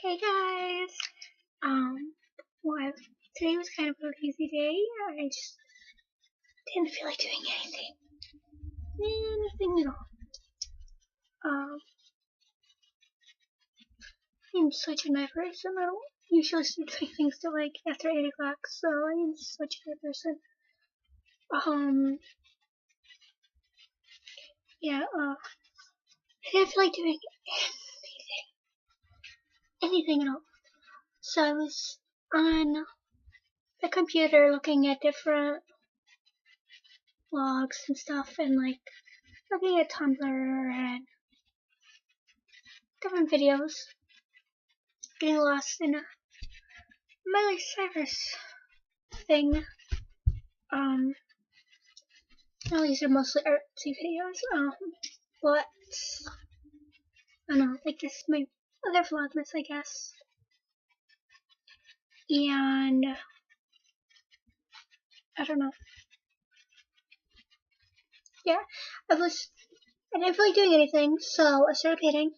Hey guys! Well, today was kind of a lazy day. I just didn't feel like doing anything. Anything at all. I'm such a night person. I don't usually start doing things till like after 8 o'clock, so I'm such a night person. I didn't feel like doing anything at all. So I was on the computer looking at different vlogs and stuff, and like looking at Tumblr and different videos, getting lost in a Miley Cyrus thing. All these are mostly artsy videos, but I don't know, like this is my other vlogmas, I guess. And I don't know. Yeah, I didn't feel like doing anything, so I started painting.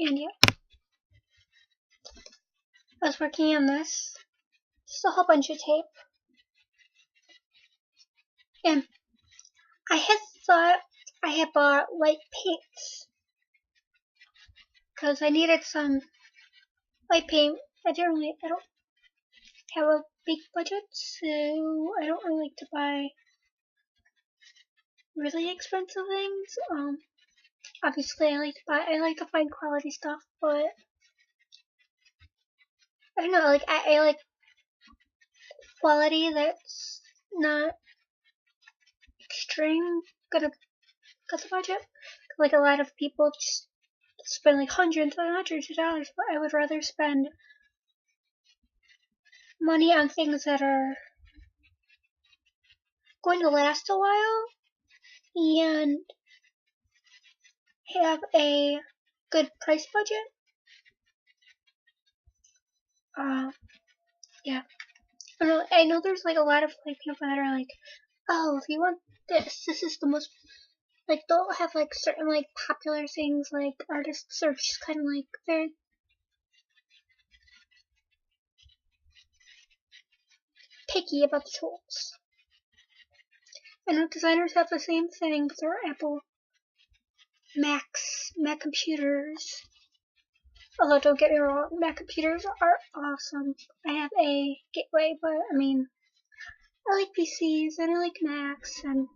And yeah, I was working on this. Just a whole bunch of tape. And I had thought I had bought white paints because I needed some white paint. I don't have a big budget, so I don't really like to buy really expensive things. Obviously I like to find quality stuff, but I don't know, like I like quality that's not extreme gonna cut the budget. Like a lot of people just spend like hundreds and hundreds of dollars, but I would rather spend money on things that are going to last a while and have a good price budget. Yeah. I know there's like a lot of like people that are like, oh, if you want this is the most, like they'll have like certain like popular things, like artists are just kind of like very picky about the tools. I know designers have the same thing with their Apple Mac computers. Although don't get me wrong, Mac computers are awesome. I have a Gateway, but I mean, I like PCs and I like Macs, and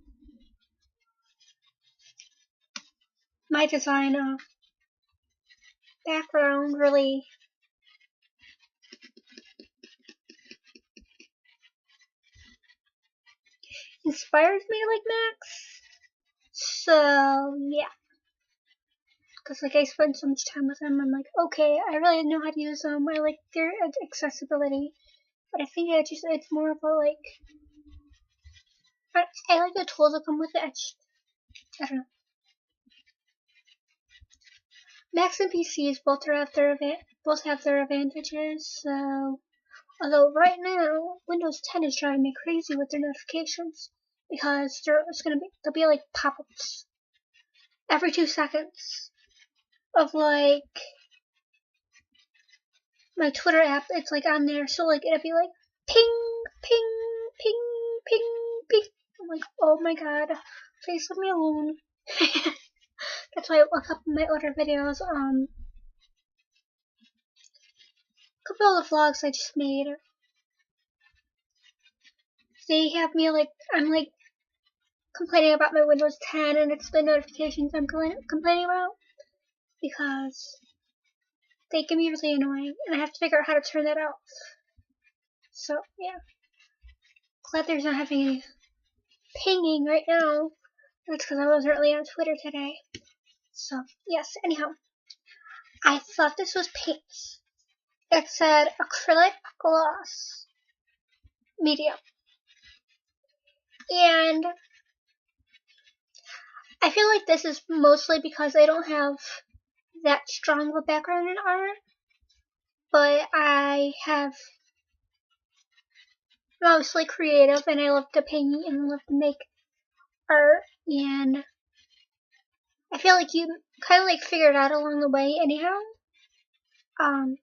my design background really inspires me to like Macs. So yeah, because like I spend so much time with them, I'm like, okay, I really know how to use them. I like their accessibility, but I think it's more of a like, I like the tools that come with it. I don't know. Macs and PCs both have their advantages. So, although right now Windows 10 is driving me crazy with their notifications because there'll be like pop-ups every 2 seconds of like my Twitter app. It's like on there, so like it'll be like ping, ping, ping, ping, ping. I'm like, oh my god, please leave me alone. That's why a couple of my older videos, a couple of the vlogs I just made, they have me like, I'm like complaining about my Windows 10 and it's the notifications I'm complaining about because they can be really annoying and I have to figure out how to turn that off. So yeah, glad there's not having any pinging right now. That's because I wasn't really on Twitter today. So yes, anyhow, I thought this was paints. It said acrylic gloss medium, and I feel like this is mostly because I don't have that strong of a background in art, but I'm obviously creative and I love to paint and love to make art, and I feel like you kind of like figure it out along the way anyhow. And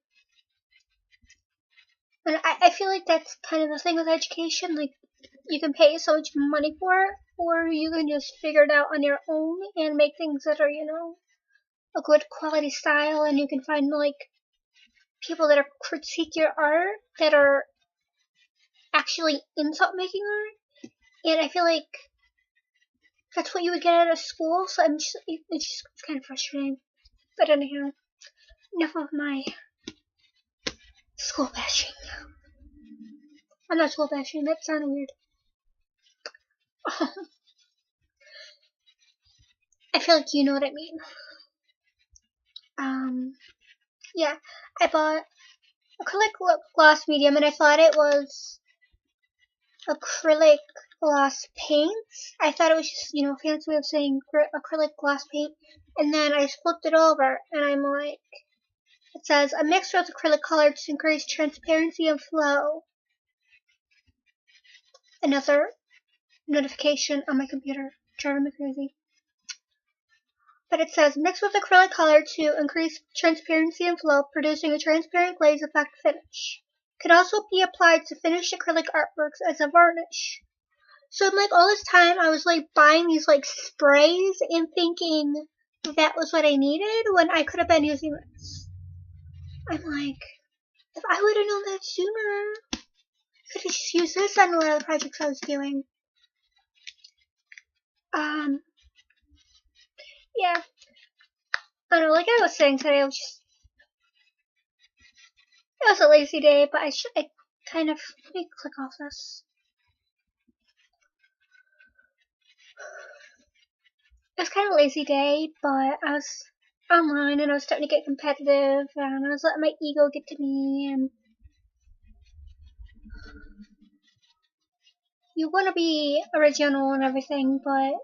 I feel like that's kind of the thing with education. Like, you can pay so much money for it, or you can just figure it out on your own and make things that are, you know, a good quality style, and you can find, like, people that are critique your art that are actually into making art. And I feel like that's what you would get out of school, so it's kind of frustrating. But anyhow, enough of my school bashing. I'm not school bashing, that sounded weird. I feel like you know what I mean. Yeah, I bought acrylic gloss medium, and I thought it was acrylic gloss paint. I thought it was just, you know, fancy way of saying acrylic gloss paint, and then I flipped it over, and I'm like, it says, a mixture with acrylic color to increase transparency and flow. Another notification on my computer, driving me crazy. But it says, mix with acrylic color to increase transparency and flow, producing a transparent glaze effect finish. Can also be applied to finished acrylic artworks as a varnish. So like all this time I was like buying these like sprays and thinking that was what I needed when I could have been using this. I'm like, if I would have known that sooner, I could have just used this on one of the projects I was doing. Yeah. I don't know, like I was saying today, it was a lazy day, but I kind of, let me click off this. It was kind of a lazy day, but I was online and I was starting to get competitive and I was letting my ego get to me, and you want to be original and everything, but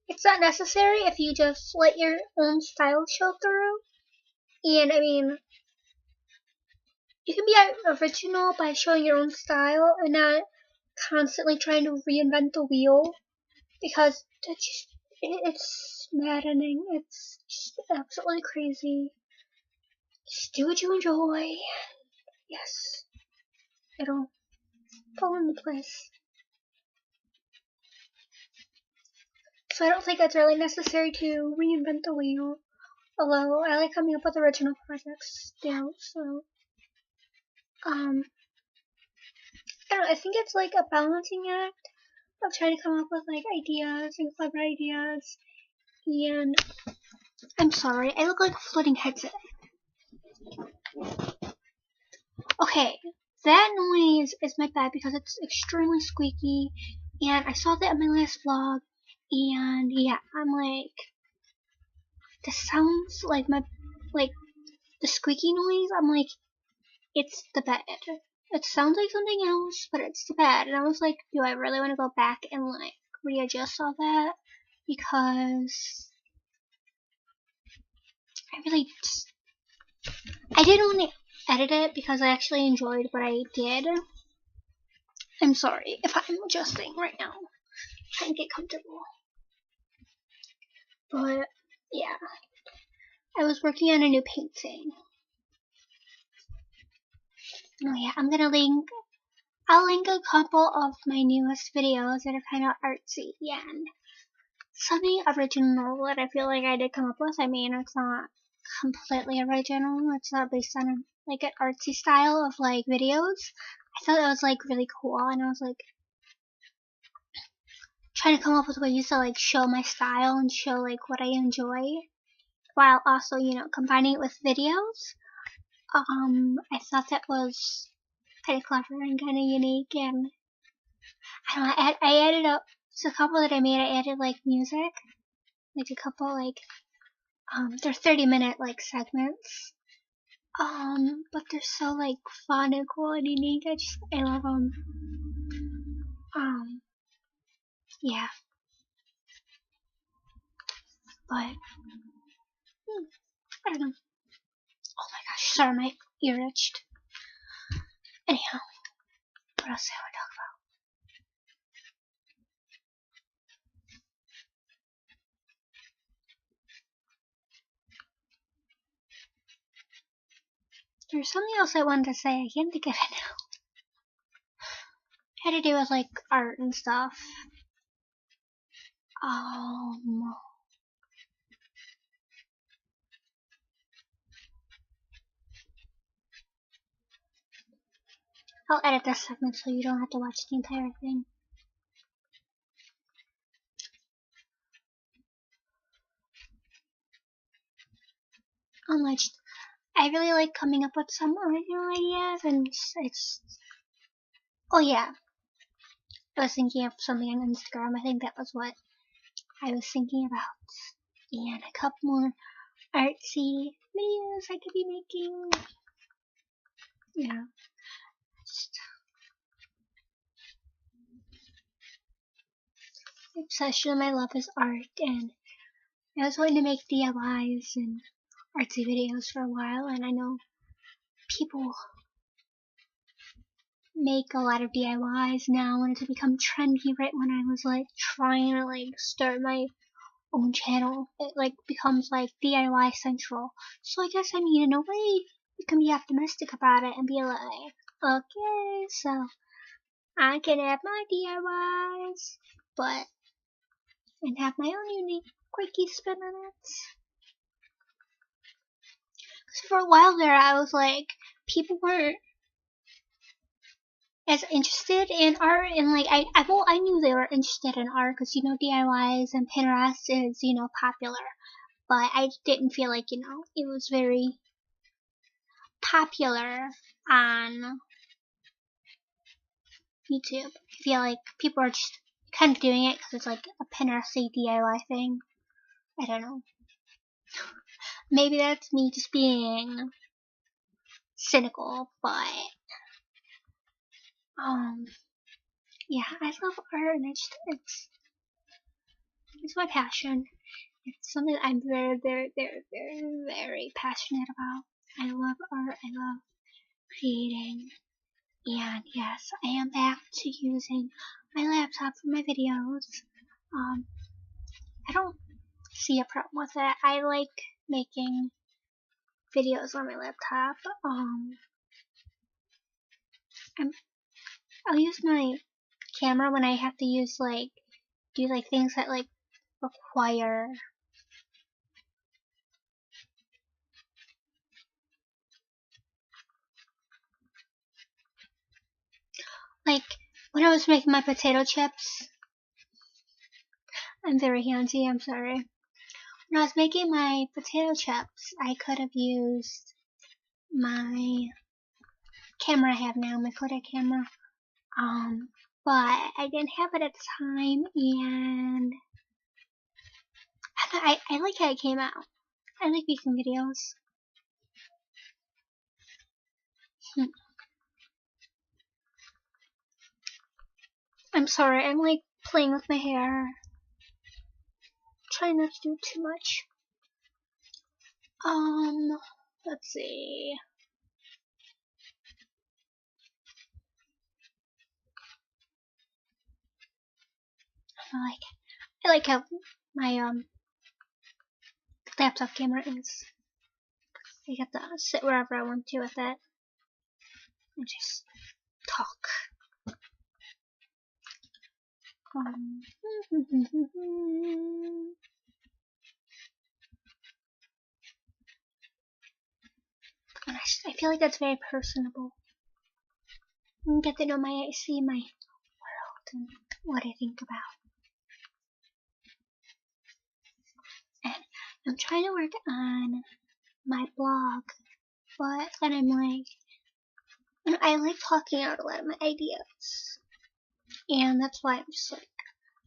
it's not necessary if you just let your own style show through. And I mean, you can be original by showing your own style and not constantly trying to reinvent the wheel, because it's maddening. It's just absolutely crazy. Just do what you enjoy. Yes, it'll fall into place. So I don't think it's really necessary to reinvent the wheel. Although I like coming up with original projects still, so I don't know, I think it's like a balancing act of trying to come up with like ideas and clever ideas. And I'm sorry, I look like a floating headset. Okay, that noise is my bad because it's extremely squeaky, and I saw that in my last vlog, and yeah, I'm like, this sounds like the squeaky noise, I'm like, it's the bed. It sounds like something else, but it's the bed. And I was like, do I really want to go back and like readjust all that? Because I didn't want to edit it because I actually enjoyed what I did. I'm sorry if I'm adjusting right now, trying to get comfortable. But yeah, I was working on a new painting. Oh yeah, I'll link a couple of my newest videos that are kind of artsy and something original that I feel like I did come up with. I mean, it's not completely original. It's not based on like an artsy style of like videos. I thought that was like really cool, and I was like trying to come up with ways to like show my style and show like what I enjoy, while also, you know, combining it with videos. I thought that was kind of clever and kind of unique, and I don't know, I added up to a couple that I made. I added like music, like a couple like they're 30-minute like segments. But they're so like fun and cool and unique. I love them. Yeah. But I don't know. Oh my gosh, sorry, my ear itched. Anyhow, what else do I want to talk about? There's something else I wanted to say. I can't think of it now. Had to do with like art and stuff. I'll edit this segment so you don't have to watch the entire thing. I really like coming up with some original ideas, and it's oh yeah, I was thinking of something on Instagram. I think that was what I was thinking about, and a couple more artsy videos I could be making. Yeah, the obsession of my love is art, and I was wanting to make DIYs and artsy videos for a while, and I know people make a lot of DIYs now, and it's become trendy right when I was like trying to like start my own channel. It like becomes like DIY central. So I guess, I mean, in a way you can be optimistic about it and be like, okay, so I can have my DIYs, but and have my own unique quirky spin on it. So for a while there I was like, people weren't as interested in art, and like I knew they were interested in art because, you know, DIYs and Pinterest is, you know, popular, but I didn't feel like, you know, it was very popular on YouTube. I feel like people are just kind of doing it because it's like a Pinterest DIY thing. I don't know. Maybe that's me just being cynical, but yeah, I love art, and it's my passion. It's something I'm very, very, very, very, very passionate about. I love art. I love creating. And yes, I am back to using my laptop for my videos. I don't see a problem with it. I like making videos on my laptop. I'll use my camera when I have to use do things that like require when I was making my potato chips. I'm very handsy, I'm sorry. When I was making my potato chips, I could have used my camera I have now, my Kodak camera. But I didn't have it at the time, and I like how it came out. I like making videos. I'm sorry, I'm like playing with my hair. Trying not to do too much. Let's see. I like how my laptop camera is. I get to sit wherever I want to with it and just talk. I feel like that's very personable. You get to know see my world and what I think about. And I'm trying to work on my blog, but then I'm like, I like talking out a lot of my ideas, and that's why I'm just like,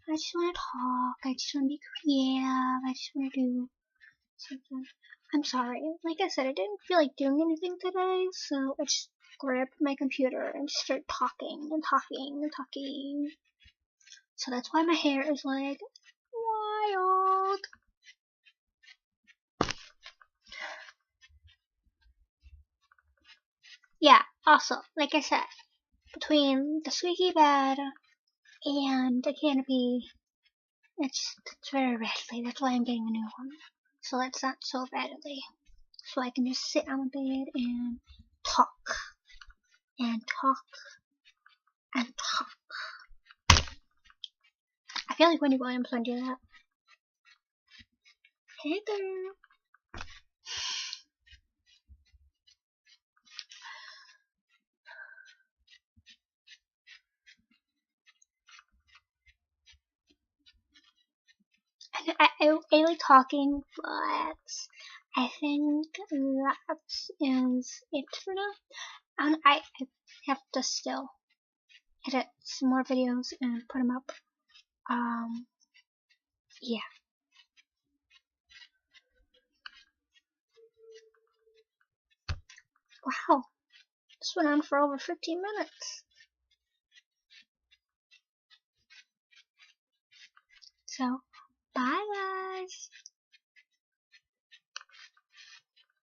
I just want to talk, I just want to be creative, I just want to do something. I'm sorry, like I said, I didn't feel like doing anything today, so I just grabbed my computer and just started talking and talking and talking. So that's why my hair is like wild. Yeah, also, like I said, between the squeaky bed and the canopy, it's very rattly. That's why I'm getting a new one. So it's not so rattly. So I can just sit on the bed and talk and talk and talk. I feel like Wendy Williams when I do that. Hey there. I like talking, but I think that is it for now. I have to still edit some more videos and put them up. Yeah. Wow, this went on for over 15 minutes. So, bye guys.